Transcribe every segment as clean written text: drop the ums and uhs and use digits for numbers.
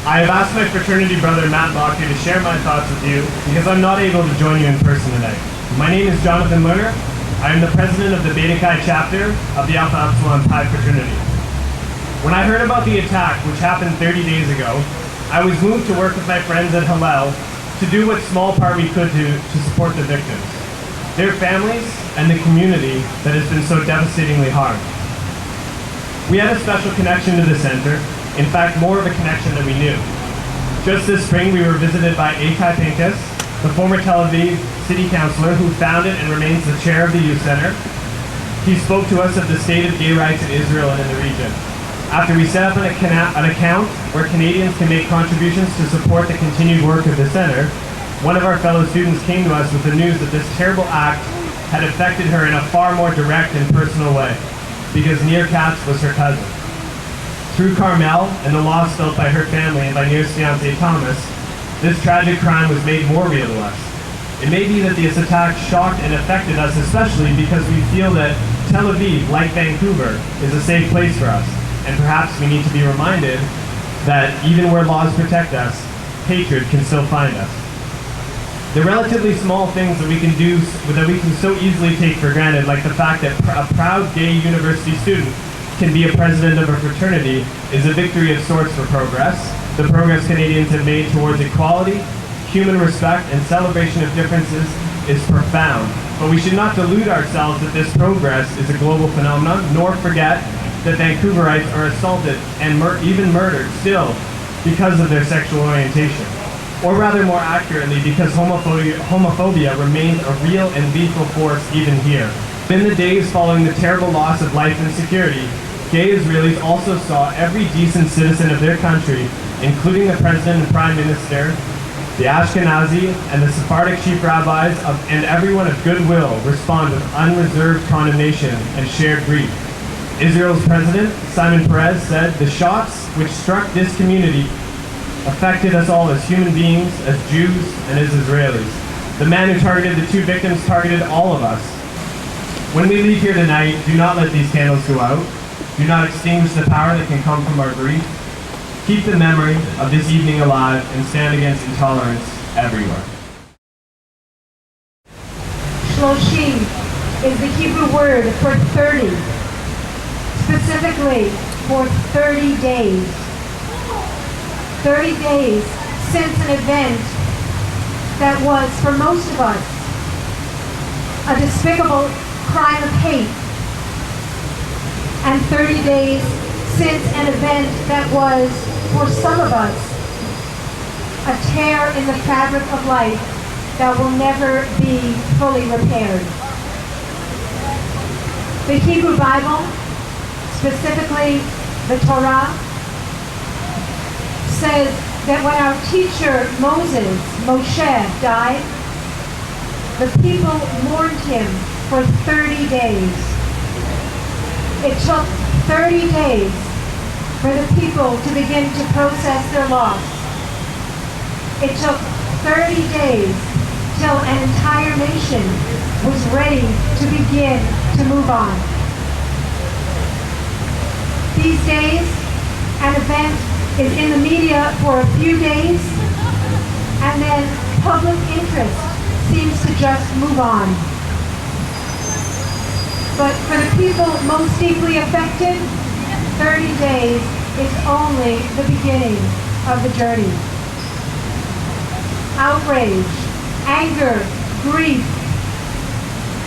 I have asked my fraternity brother Matt Lockyer to share my thoughts with you because I'm not able to join you in person tonight. My name is Jonathan Lerner. I am the president of the Beta Chi chapter of the Alpha Epsilon Pi fraternity. When I heard about the attack, which happened 30 days ago, I was moved to work with my friends at Hillel to do what small part we could to support the victims, their families, and the community that has been so devastatingly harmed. We had a special connection to the center, in fact more of a connection than we knew. Just this spring we were visited by Eitai Pinkas, the former Tel Aviv city councilor who founded and remains the chair of the youth center. He spoke to us of the state of gay rights in Israel and in the region. After we set up an account where Canadians can make contributions to support the continued work of the center, one of our fellow students came to us with the news that this terrible act had affected her in a far more direct and personal way, because Nir Katz was her cousin. Through Carmel and the loss felt by her family and by Nir's fiancé Thomas, this tragic crime was made more real to us. It may be that this attack shocked and affected us especially because we feel that Tel Aviv, like Vancouver, is a safe place for us. And perhaps we need to be reminded that even where laws protect us, hatred can still find us. The relatively small things that we can do, that we can so easily take for granted, like the fact that a proud gay university student can be a president of a fraternity, is a victory of sorts for progress. The progress Canadians have made towards equality, human respect, and celebration of differences is profound. But we should not delude ourselves that this progress is a global phenomenon, nor forget that Vancouverites are assaulted and even murdered still because of their sexual orientation. Or rather more accurately, because homophobia remains a real and lethal force even here. In the days following the terrible loss of life and security, gay Israelis also saw every decent citizen of their country, including the president and prime minister, the Ashkenazi and the Sephardic chief rabbis, and everyone of goodwill respond with unreserved condemnation and shared grief. Israel's president, Simon Peres, said, "The shots which struck this community affected us all as human beings, as Jews, and as Israelis. The man who targeted the two victims targeted all of us." When we leave here tonight, do not let these candles go out. Do not extinguish the power that can come from our grief. Keep the memory of this evening alive and stand against intolerance everywhere. Shloshim is the Hebrew word for 30. Specifically for 30 days. 30 days since an event that was, for most of us, a despicable crime of hate. And 30 days since an event that was, for some of us, a tear in the fabric of life that will never be fully repaired. The Hebrew Bible, specifically the Torah, says that when our teacher Moshe died, the people mourned him for 30 days. It took 30 days for the people to begin to process their loss. It took 30 days till an entire nation was ready to begin to move on. These days, an event is in the media for a few days, and then public interest seems to just move on. But for the people most deeply affected, 30 days is only the beginning of the journey. Outrage, anger, grief,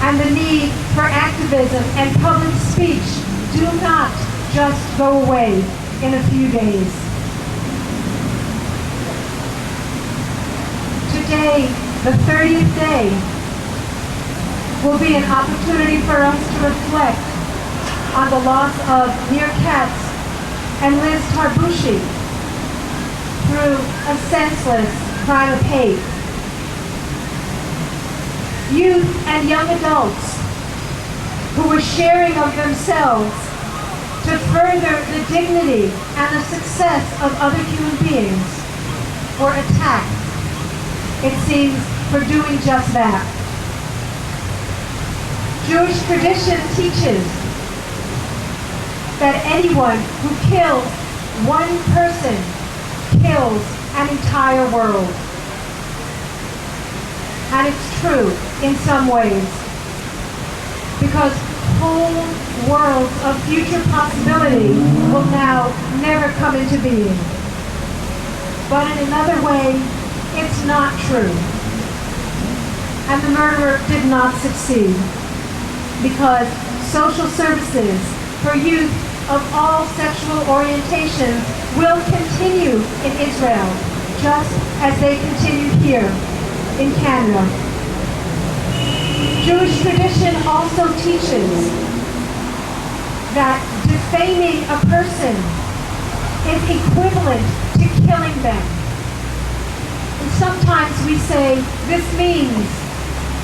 and the need for activism and public speech do not just go away in a few days. Today, the 30th day, will be an opportunity for us to reflect on the loss of Nir Katz and Liz Tarbushi through a senseless crime of hate. Youth and young adults who were sharing of themselves to further the dignity and the success of other human beings were attacked, it seems, for doing just that. Jewish tradition teaches that anyone who kills one person kills an entire world. And it's true in some ways, because whole worlds of future possibility will now never come into being. But in another way, it's not true. And the murderer did not succeed, because social services for youth of all sexual orientations will continue in Israel, just as they continue here in Canada. Jewish tradition also teaches that defaming a person is equivalent to killing them. And sometimes we say this means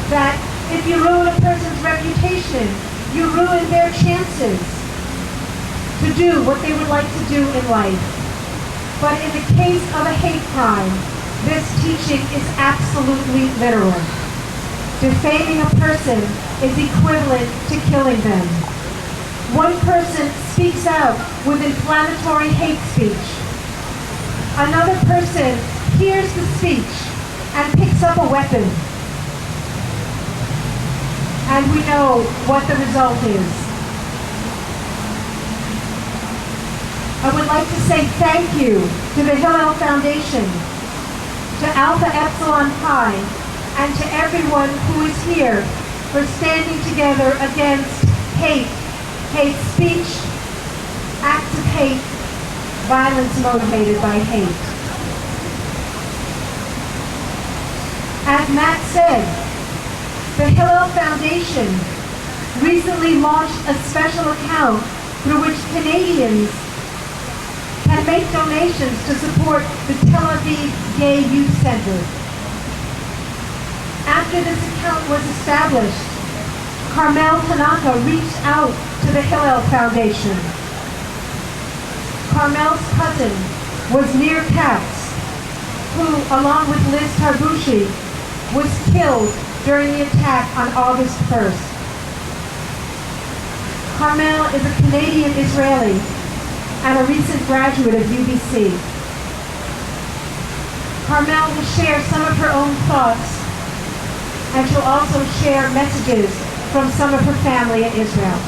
that if you ruin a person's reputation, you ruin their chances to do what they would like to do in life. But in the case of a hate crime, this teaching is absolutely literal. Defaming a person is equivalent to killing them. One person speaks out with inflammatory hate speech. Another person hears the speech and picks up a weapon. And we know what the result is. I would like to say thank you to the Hillel Foundation, to Alpha Epsilon Pi, and to everyone who is here for standing together against hate, hate speech, acts of hate, violence motivated by hate. As Matt said, the Hillel Foundation recently launched a special account through which Canadians can make donations to support the Tel Aviv Gay Youth Center. After this account was established, Carmel Tanaka reached out to the Hillel Foundation. Carmel's cousin was Nir Katz, who, along with Liz Tarbushi, was killed during the attack on August 1st. Carmel is a Canadian Israeli and a recent graduate of UBC. Carmel will share some of her own thoughts, and she'll also share messages from some of her family in Israel.